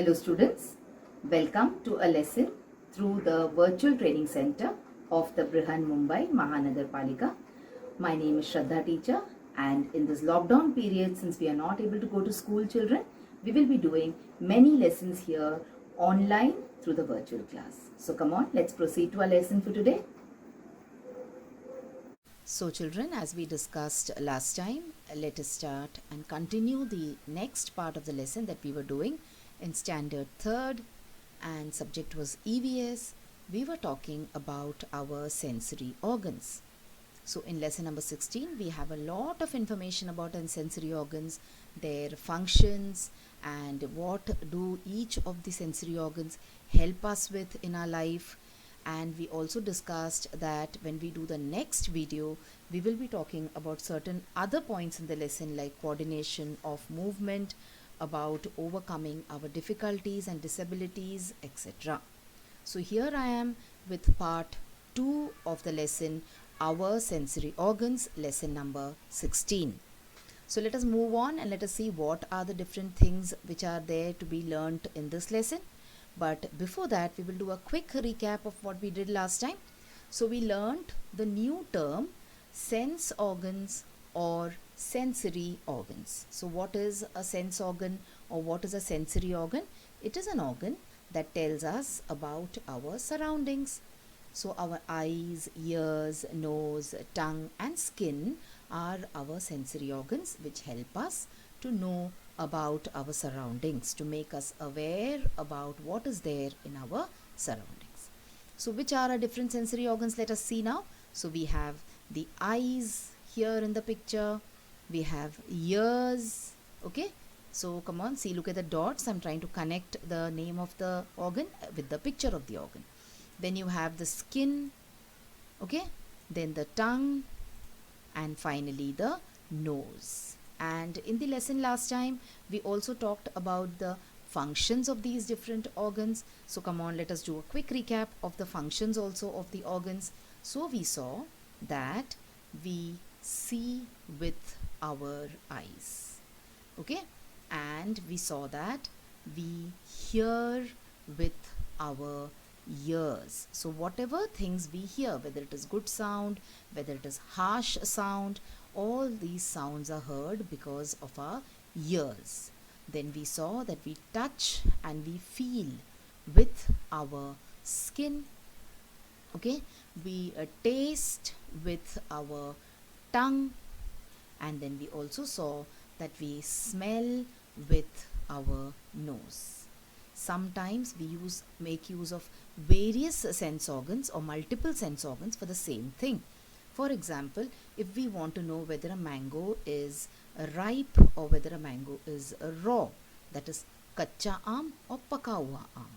Hello students, welcome to a lesson through the virtual training center of the Brihan Mumbai Mahanagar Palika. My name is Shraddha teacher, and in this lockdown period, since we are not able to go to school children, we will be doing many lessons here online through the virtual class. So come on, let's proceed to our lesson for today. So children, as we discussed last time, let us start and continue the next part of the lesson that we were doing in standard 3rd, and subject was EVS. We were talking about our sensory organs. So in lesson number 16, we have a lot of information about our sensory organs, their functions, and what do each of the sensory organs help us with in our life. And we also discussed that when we do the next video, we will be talking about certain other points in the lesson like coordination of movement, about overcoming our difficulties and disabilities, etc. So here I am with part 2 of the lesson, our sensory organs, lesson number 16. So let us move on and let us see what are the different things which are there to be learnt in this lesson. But before that, we will do a quick recap of what we did last time. So we learnt the new term sense organs or sensory organs. So what is a sense organ or what is a sensory organ? It is an organ that tells us about our surroundings. So our eyes, ears, nose, tongue and skin are our sensory organs which help us to know about our surroundings, to make us aware about what is there in our surroundings. So which are our different sensory organs? Let us see now. So we have the eyes here in the picture. We have ears. Okay. So come on, see, look at the dots. I'm trying to connect the name of the organ with the picture of the organ. Then you have the skin. Okay. Then the tongue. And finally the nose. And in the lesson last time, we also talked about the functions of these different organs. So come on, let us do a quick recap of the functions also of the organs. So we saw that we see with our eyes. Okay. And we saw that we hear with our ears. So whatever things we hear, whether it is good sound, whether it is harsh sound, all these sounds are heard because of our ears. Then we saw that we touch and we feel with our skin. Okay, we taste with our tongue, and then we also saw that we smell with our nose. Sometimes we make use of various sense organs or multiple sense organs for the same thing. For example, if we want to know whether a mango is ripe or whether a mango is raw, that is kacha aam or paka hua aam,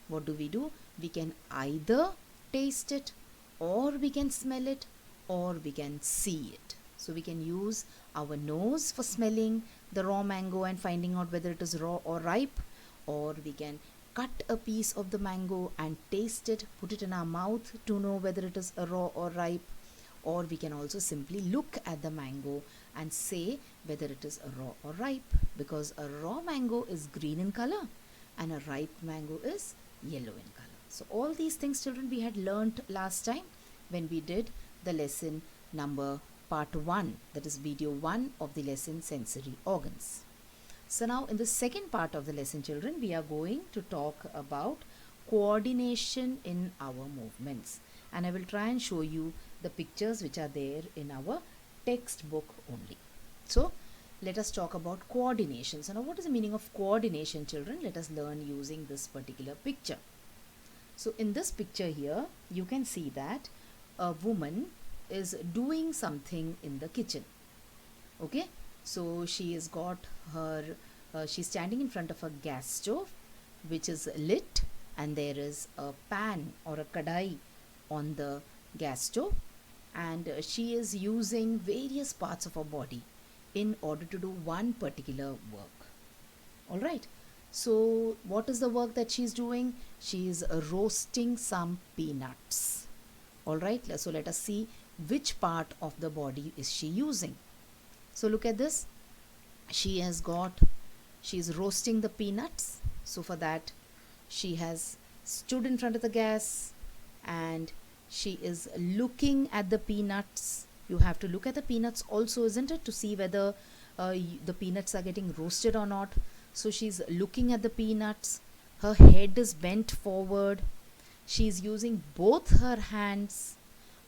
what do? We can either taste it, or we can smell it, or we can see it. So we can use our nose for smelling the raw mango and finding out whether it is raw or ripe, or we can cut a piece of the mango and taste it, put it in our mouth to know whether it is raw or ripe, or we can also simply look at the mango and say whether it is raw or ripe, because a raw mango is green in color and a ripe mango is yellow in color. So all these things, children, we had learnt last time when we did the lesson number part 1, that is video 1 of the lesson sensory organs. So now in the second part of the lesson, children, we are going to talk about coordination in our movements, and I will try and show you the pictures which are there in our textbook only. So let us talk about coordination. So now what is the meaning of coordination, children? Let us learn using this particular picture. So in this picture here, you can see that a woman is doing something in the kitchen. Okay. So she has got her, she's standing in front of a gas stove which is lit, and there is a pan or a kadai on the gas stove, and she is using various parts of her body in order to do one particular work. Alright, so what is the work that she's doing? She is roasting some peanuts. Alright, so let us see which part of the body is she using. So look at this. She is roasting the peanuts, So for that, she has stood in front of the gas and she is looking at the peanuts. You have to look at the peanuts also, isn't it, to see whether the peanuts are getting roasted or not. So she's looking at the peanuts. Her head is bent forward. She's using both her hands.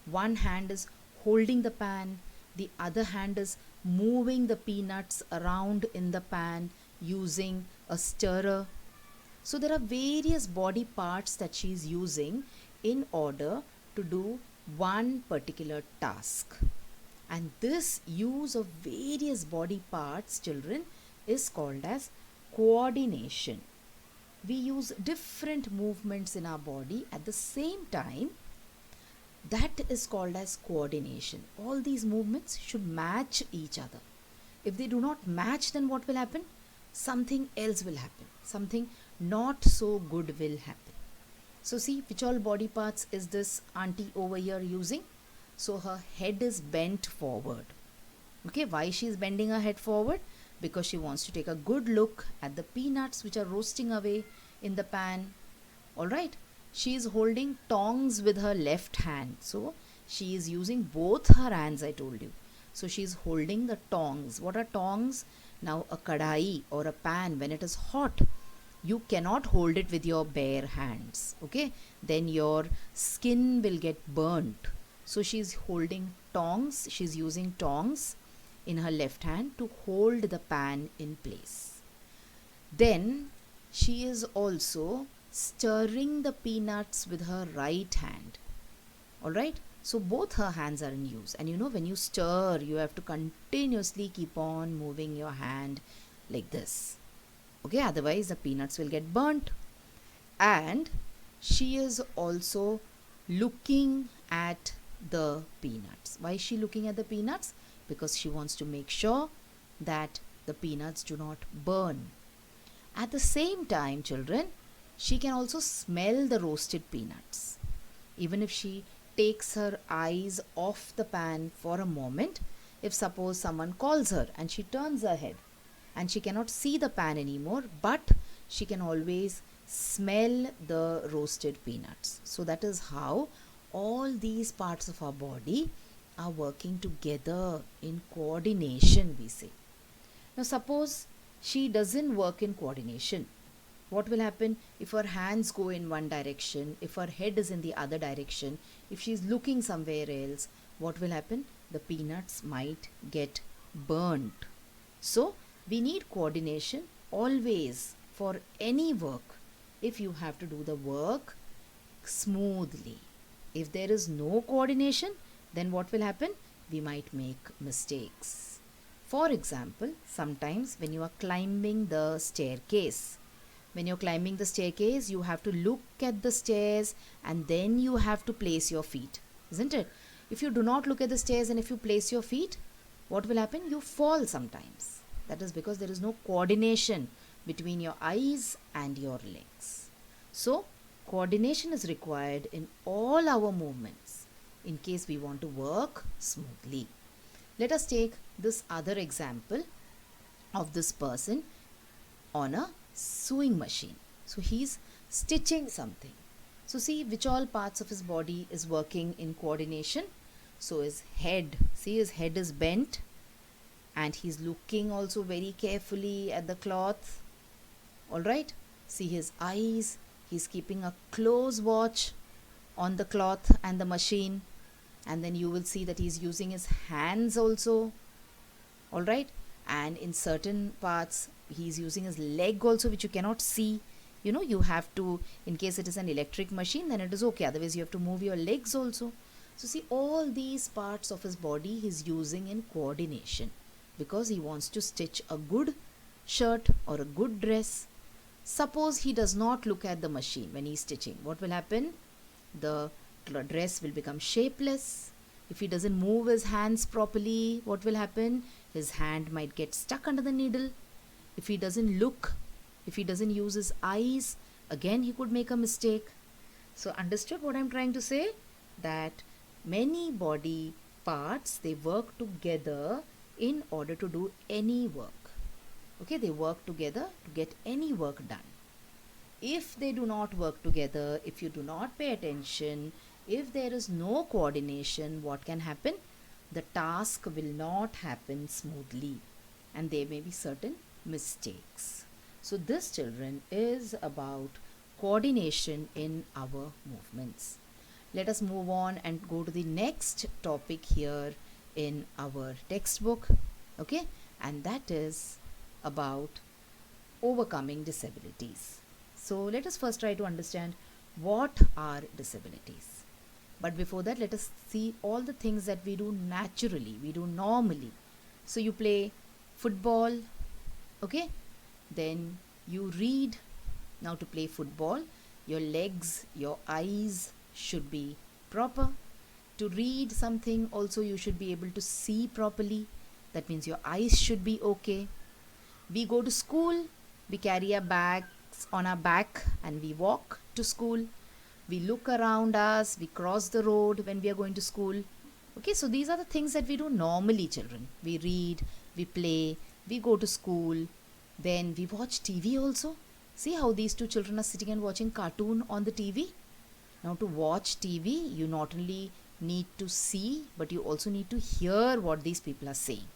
One hand is holding the pan, the other hand is moving the peanuts around in the pan using a stirrer. So there are various body parts that she is using in order to do one particular task. And this use of various body parts, children, is called as coordination. We use different movements in our body at the same time. That is called as coordination. All these movements should match each other. If they do not match, then what will happen? Something else will happen. Something not so good will happen. So see, which all body parts is this auntie over here using? So her head is bent forward. Okay, why she is bending her head forward? Because she wants to take a good look at the peanuts which are roasting away in the pan. Alright, she is holding tongs with her left hand. So she is using both her hands, I told you. So she is holding the tongs. What are tongs? Now a kadai or a pan, when it is hot, you cannot hold it with your bare hands. Okay, then your skin will get burnt. So she is holding tongs. She is using tongs in her left hand to hold the pan in place. Then she is also stirring the peanuts with her right hand. Alright, so both her hands are in use. And you know, when you stir, you have to continuously keep on moving your hand like this. Okay, otherwise the peanuts will get burnt. And she is also looking at the peanuts. Why is she looking at the peanuts? Because she wants to make sure that the peanuts do not burn. At the same time, children, she can also smell the roasted peanuts. Even if she takes her eyes off the pan for a moment, if suppose someone calls her and she turns her head and she cannot see the pan anymore, but she can always smell the roasted peanuts. So that is how all these parts of our body are working together in coordination, we say. Now suppose she doesn't work in coordination. What will happen if her hands go in one direction, if her head is in the other direction, if she is looking somewhere else? What will happen? The peanuts might get burnt. So we need coordination always for any work if you have to do the work smoothly. If there is no coordination, then what will happen? We might make mistakes. For example, sometimes when you are climbing the staircase, you have to look at the stairs and then you have to place your feet, isn't it? If you do not look at the stairs and if you place your feet, what will happen? You fall sometimes. That is because there is no coordination between your eyes and your legs. So, coordination is required in all our movements in case we want to work smoothly. Let us take this other example of this person on a sewing machine. So he's stitching something. So see which all parts of his body is working in coordination. So his head, see his head is bent and he's looking also very carefully at the cloth. Alright, see his eyes, he's keeping a close watch on the cloth and the machine. And then you will see that he's using his hands also. Alright, and in certain parts he's using his leg also, which you cannot see. You know, you have to, in case it is an electric machine, then it is okay, otherwise you have to move your legs also. So see, all these parts of his body he's using in coordination because he wants to stitch a good shirt or a good dress. Suppose he does not look at the machine when he's stitching. What will happen? The dress will become shapeless. If he doesn't move his hands properly, what will happen? His hand might get stuck under the needle. If he doesn't look, if he doesn't use his eyes, again he could make a mistake. So understood what I'm trying to say? That many body parts, they work together in order to do any work. Okay, they work together to get any work done. if they do not work together, if you do not pay attention, if there is no coordination, what can happen? The task will not happen smoothly and there may be certain mistakes. So, this, children, is about coordination in our movements. Let us move on and go to the next topic here in our textbook, okay, and that is about overcoming disabilities. So let us first try to understand what are disabilities. But before that, let us see all the things that we do naturally, we do normally. So you play football, okay, then you read. Now to play football, your legs, your eyes should be proper. To read something also you should be able to see properly. That means your eyes should be okay. We go to school, we carry our bags on our back and we walk to school. We look around us, we cross the road when we are going to school. Okay, so these are the things that we do normally, children. We read, we play, we go to school, then we watch TV also. See how these two children are sitting and watching cartoon on the TV? Now to watch TV, you not only need to see, but you also need to hear what these people are saying.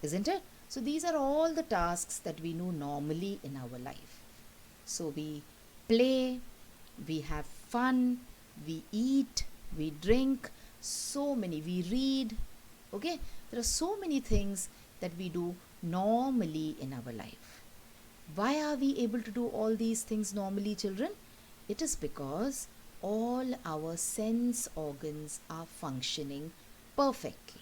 Isn't it? So these are all the tasks that we do normally in our life. So we play, we have fun, we eat, we drink, so many, we read. Okay, there are so many things that we do normally in our life. Why are we able to do all these things normally, children? It is because all our sense organs are functioning perfectly.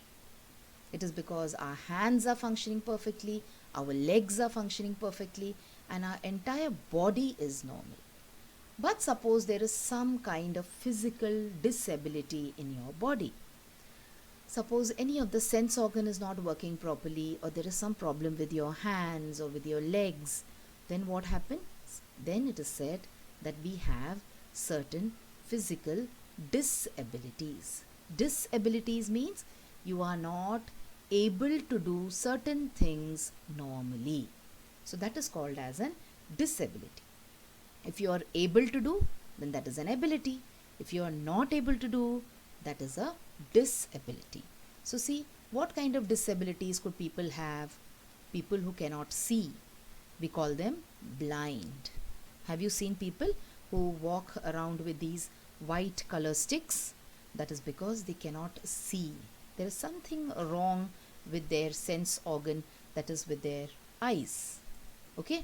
It is because our hands are functioning perfectly, our legs are functioning perfectly, and our entire body is normal. But suppose there is some kind of physical disability in your body. Suppose any of the sense organ is not working properly, or there is some problem with your hands or with your legs, then what happens? Then it is said that we have certain physical disabilities. Disabilities means you are not able to do certain things normally. So that is called as an disability. If you are able to do, then that is an ability. If you are not able to do, that is a disability. So see, what kind of disabilities could people have? People who cannot see, we call them blind. Have you seen people who walk around with these white color sticks? That is because they cannot see. There is something wrong with their sense organ, that is with their eyes. Okay,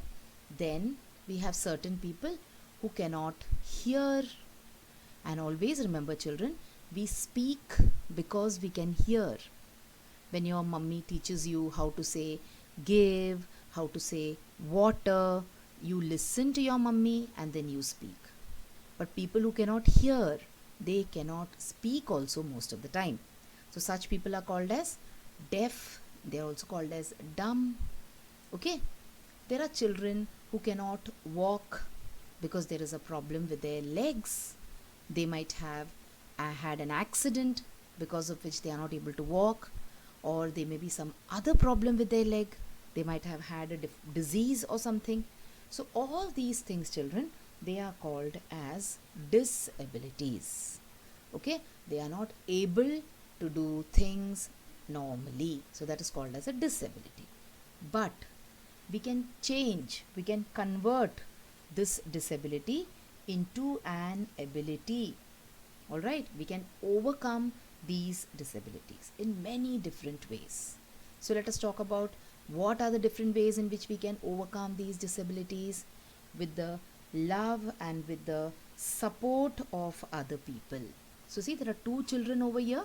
then we have certain people who cannot hear. And always remember, children, we speak because we can hear. When your mummy teaches you how to say give, how to say water, you listen to your mummy and then you speak. But people who cannot hear, they cannot speak also most of the time. So such people are called as deaf. They are also called as dumb. Okay, there are children who cannot walk because there is a problem with their legs. They might have had an accident because of which they are not able to walk, or there may be some other problem with their leg. They might have had a disease or something. So all these things, children, they are called as disabilities. Okay, they are not able to do things normally. So that is called as a disability. But we can change, we can convert this disability into an ability. Alright, we can overcome these disabilities in many different ways. So let us talk about what are the different ways in which we can overcome these disabilities with the love and with the support of other people. So see, there are two children over here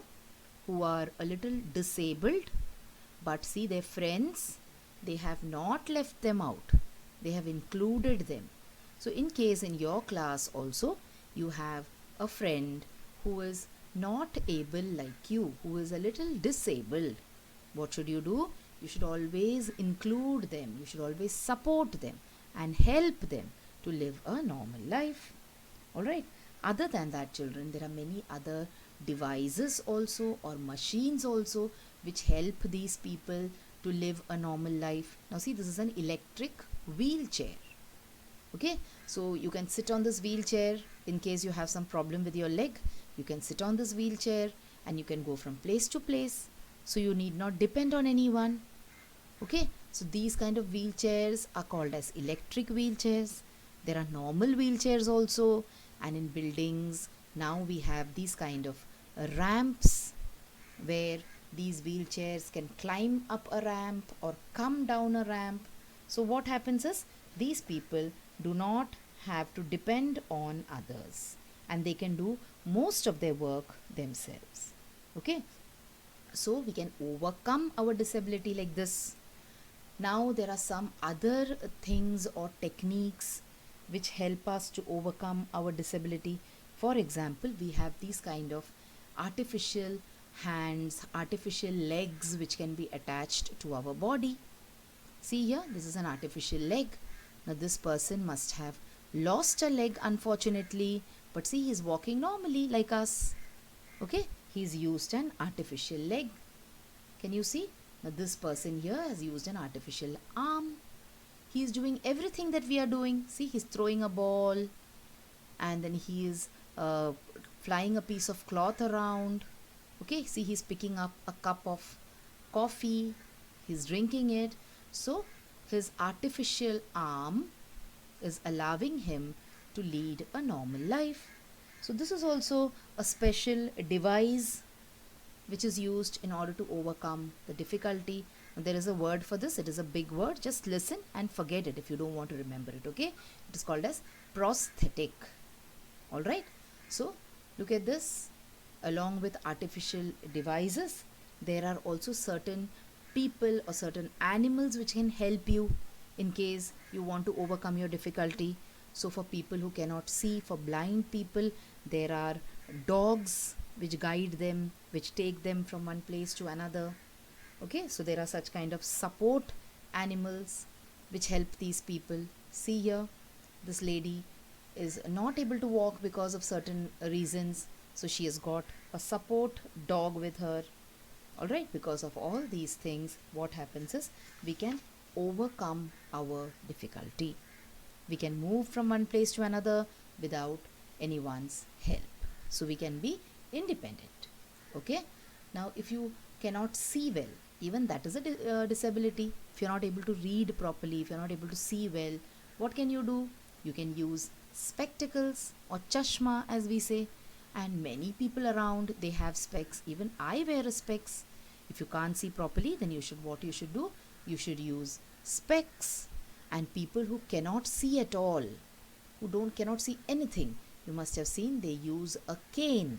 who are a little disabled, but see their friends, they have not left them out. They have included them. So in case in your class also you have a friend who is not able like you, who is a little disabled, what should you do? You should always include them. You should always support them and help them to live a normal life. Alright. Other than that, children, there are many other devices also or machines also which help these people to live a normal life. Now see, this is an electric wheelchair. Okay, so you can sit on this wheelchair in case you have some problem with your leg. You can sit on this wheelchair and you can go from place to place, so you need not depend on anyone. Okay, so these kind of wheelchairs are called as electric wheelchairs. There are normal wheelchairs also, and in buildings now we have these kind of ramps where these wheelchairs can climb up a ramp or come down a ramp. So what happens is these people do not have to depend on others, and they can do most of their work themselves. Okay, so we can overcome our disability like this. Now there are some other things or techniques which help us to overcome our disability. For example, we have these kind of artificial hands, artificial legs which can be attached to our body. See here, this is an artificial leg. Now this person must have lost a leg unfortunately, but see, he's walking normally like us. Okay, he's used an artificial leg. Can you see? Now this person here has used an artificial arm. He is doing everything that we are doing. See, he's throwing a ball, and then he is flying a piece of cloth around. Okay, see, he's picking up a cup of coffee, he's drinking it. So his artificial arm is allowing him to lead a normal life. So this is also a special device which is used in order to overcome the difficulty. There is a word for this, it is a big word. Just listen and forget it if you don't want to remember it. Okay, it is called as prosthetic. All right, so look at this. Along with artificial devices, there are also certain people or certain animals which can help you in case you want to overcome your difficulty. So for people who cannot see, for blind people, there are dogs which guide them, which take them from one place to another. Okay, so there are such kind of support animals which help these people. See here, this lady is not able to walk because of certain reasons, so she has got a support dog with her. All right, because of all these things, what happens is we can overcome our difficulty. We can move from one place to another without anyone's help, so we can be independent. Okay, now if you cannot see well, even that is a disability. If you're not able to read properly, if you're not able to see well, what can you do? You can use spectacles or chashma as we say, and many people around they have specs. Even I wear a specs. If you can't see properly, then what you should do, you should use specs. And people who cannot see at all, who cannot see anything, you must have seen they use a cane,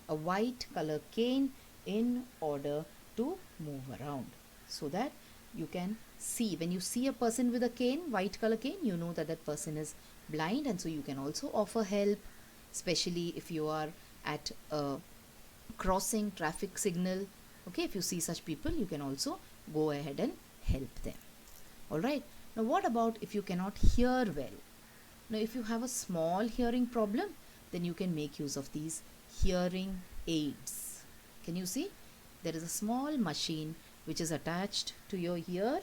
a white color cane, in order to move around, so that you can see. When you see a person with a cane, white color cane, you know that that person is blind, and so you can also offer help, especially if you are at a crossing traffic signal. Okay, if you see such people, you can also go ahead and help them. All right, now what about if you cannot hear well? Now if you have a small hearing problem, then you can make use of these hearing aids. Can you see? There is a small machine which is attached to your ear,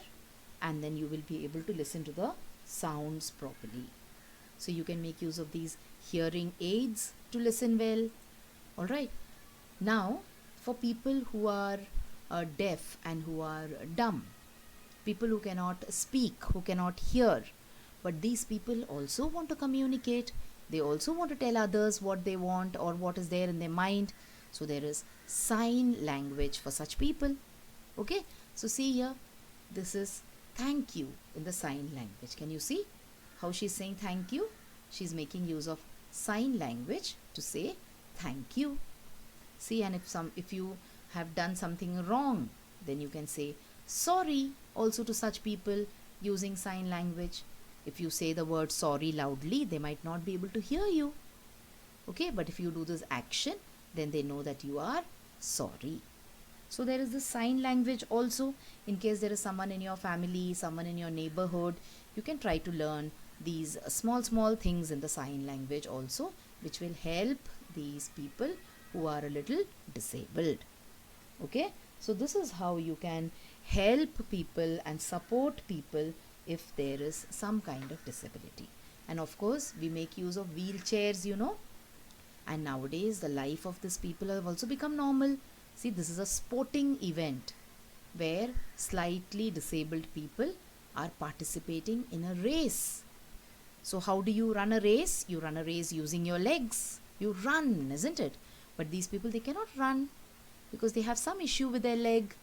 and then you will be able to listen to the sounds properly. So you can make use of these hearing aids to listen well. All right, now for people who are deaf and who are dumb, people who cannot speak, who cannot hear, but these people also want to communicate. They also want to tell others what they want or what is there in their mind. So there is sign language for such people. Okay, so see here, this is thank you in the sign language. Can you see how she's saying thank you? She's making use of sign language to say thank you. See, and if you have done something wrong, then you can say sorry also to such people using sign language. If you say the word sorry loudly, they might not be able to hear you. Okay, but if you do this action, then they know that you are sorry. So there is this sign language also. In case there is someone in your family, someone in your neighborhood, you can try to learn these small things in the sign language also, which will help these people who are a little disabled. Okay, so this is how you can help people and support people if there is some kind of disability. And of course, we make use of wheelchairs, and nowadays the life of these people have also become normal. See, this is a sporting event where slightly disabled people are participating in a race. So how do you run a race? You run a race using your legs. You run, isn't it? But these people, they cannot run because they have some issue with their leg.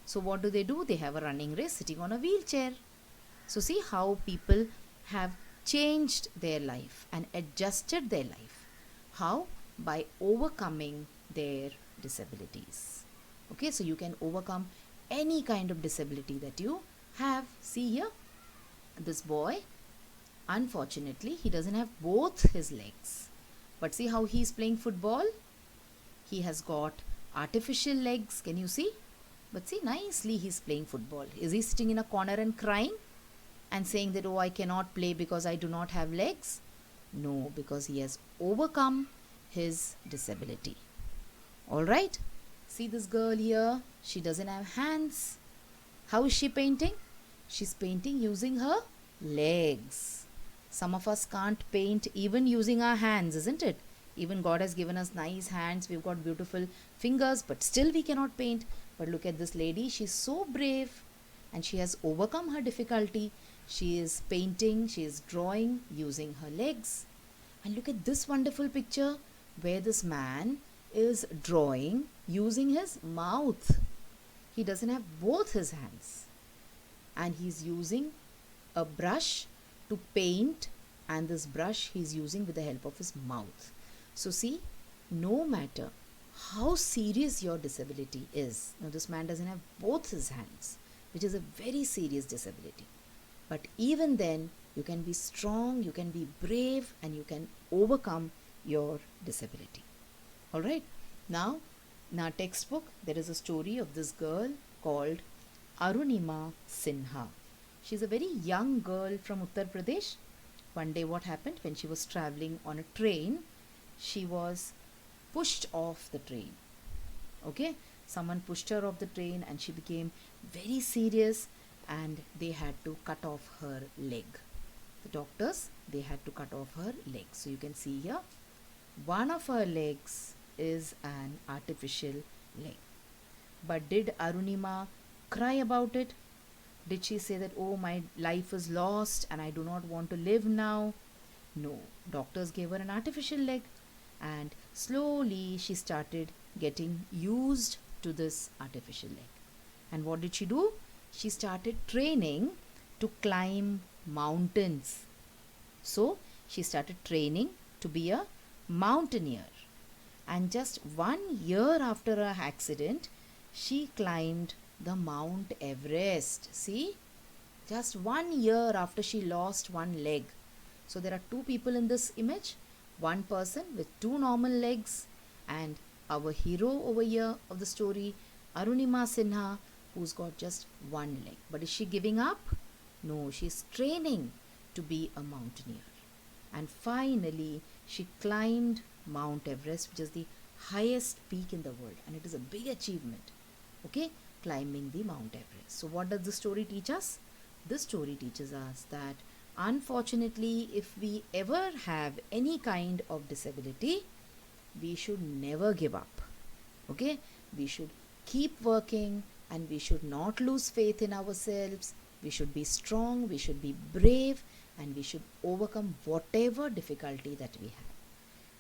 So what do? They have a running race sitting on a wheelchair. So see how people have changed their life and adjusted their life. How? By overcoming their disabilities. Okay, so you can overcome any kind of disability that you have. See here, this boy, unfortunately, he doesn't have both his legs. But see how he is playing football? He has got artificial legs. Can you see? But see, nicely he's playing football. Is he sitting in a corner and crying and saying that, oh, I cannot play because I do not have legs? No, because he has overcome his disability. Alright? See this girl here? She doesn't have hands. How is she painting? She's painting using her legs. Some of us can't paint even using our hands, isn't it? Even God has given us nice hands. We've got beautiful fingers, but still we cannot paint. But look at this lady. She's so brave and she has overcome her difficulty. She is painting, she is drawing using her legs. And look at this wonderful picture where this man is drawing using his mouth. He doesn't have both his hands. And he's using a brush to paint, and this brush he's using with the help of his mouth. So see, no matter how serious your disability is, now this man doesn't have both his hands, which is a very serious disability. But even then, you can be strong, you can be brave, and you can overcome your disability. Alright, now in our textbook, there is a story of this girl called Arunima Sinha. She's a very young girl from Uttar Pradesh. One day what happened, when she was traveling on a train, she was pushed off the train. Okay, someone pushed her off the train and she became very serious and they had to cut off her leg. The doctors, they had to cut off her leg. So you can see here, one of her legs is an artificial leg. But did Arunima cry about it? Did she say that, oh, my life is lost and I do not want to live now? No, doctors gave her an artificial leg and slowly she started getting used to this artificial leg. And what did she do? She started training to climb mountains. So she started training to be a mountaineer. And just 1 year after her accident, she climbed the Mount Everest. See, just 1 year after she lost one leg. So there are two people in this image, one person with two normal legs and our hero over here of the story, Arunima Sinha, who's got just one leg. But is she giving up? No, she's training to be a mountaineer. And finally, she climbed Mount Everest, which is the highest peak in the world. And it is a big achievement. Okay, climbing the Mount Everest. So what does the story teach us? This story teaches us that unfortunately, if we ever have any kind of disability, we should never give up. Okay, we should keep working and we should not lose faith in ourselves. We should be strong, we should be brave, and we should overcome whatever difficulty that we have.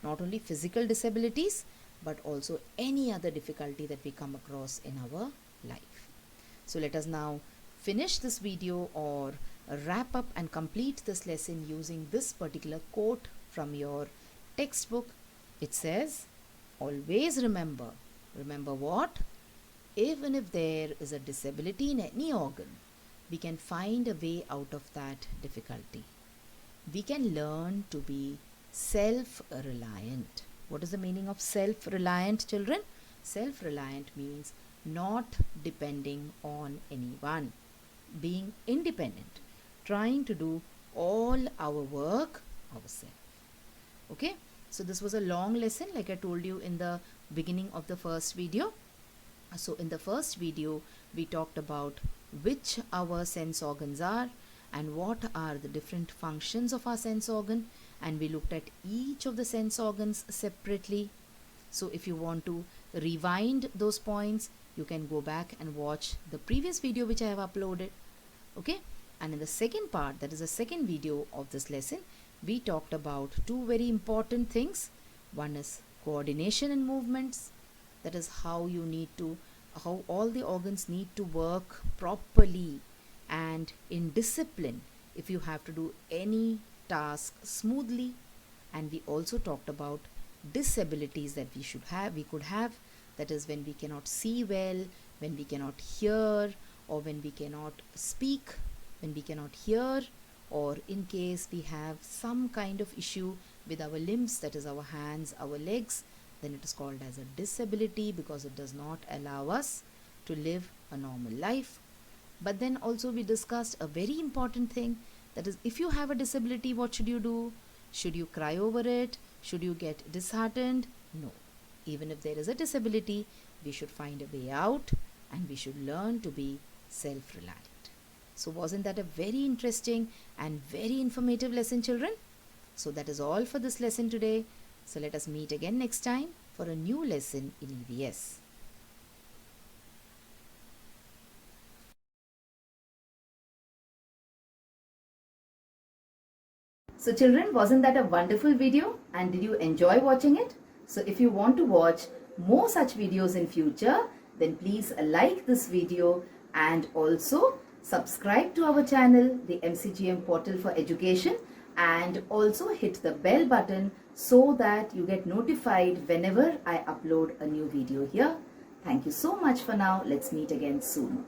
Not only physical disabilities, but also any other difficulty that we come across in our life. So let us now finish this video or wrap up and complete this lesson using this particular quote from your textbook. It says, always remember what? Even if there is a disability in any organ, we can find a way out of that difficulty. We can learn to be self-reliant. What is the meaning of self-reliant, children? Self-reliant means not depending on anyone, being independent, trying to do all our work ourselves. Okay, so this was a long lesson like I told you in the beginning of the first video. So in the first video, we talked about which our sense organs are, and what are the different functions of our sense organ, and we looked at each of the sense organs separately. So if you want to rewind those points, you can go back and watch the previous video which I have uploaded. Okay, and in the second part, that is the second video of this lesson, we talked about two very important things. One is coordination in movements, that is how all the organs need to work properly and in discipline if you have to do any task smoothly. And we also talked about disabilities that we could have, that is when we cannot see well, when we cannot hear, or when we cannot speak, when we cannot hear, or in case we have some kind of issue with our limbs, that is our hands, our legs, then it is called as a disability because it does not allow us to live a normal life. But then also we discussed a very important thing, that is if you have a disability, what should you do? Should you cry over it? Should you get disheartened? No. Even if there is a disability, we should find a way out and we should learn to be self-reliant. So wasn't that a very interesting and very informative lesson, children? So that is all for this lesson today. So let us meet again next time for a new lesson in EVS. So children, wasn't that a wonderful video, and did you enjoy watching it? So if you want to watch more such videos in future, then please like this video and also subscribe to our channel, the MCGM Portal for Education, and also hit the bell button so that you get notified whenever I upload a new video here. Thank you so much for now. Let's meet again soon.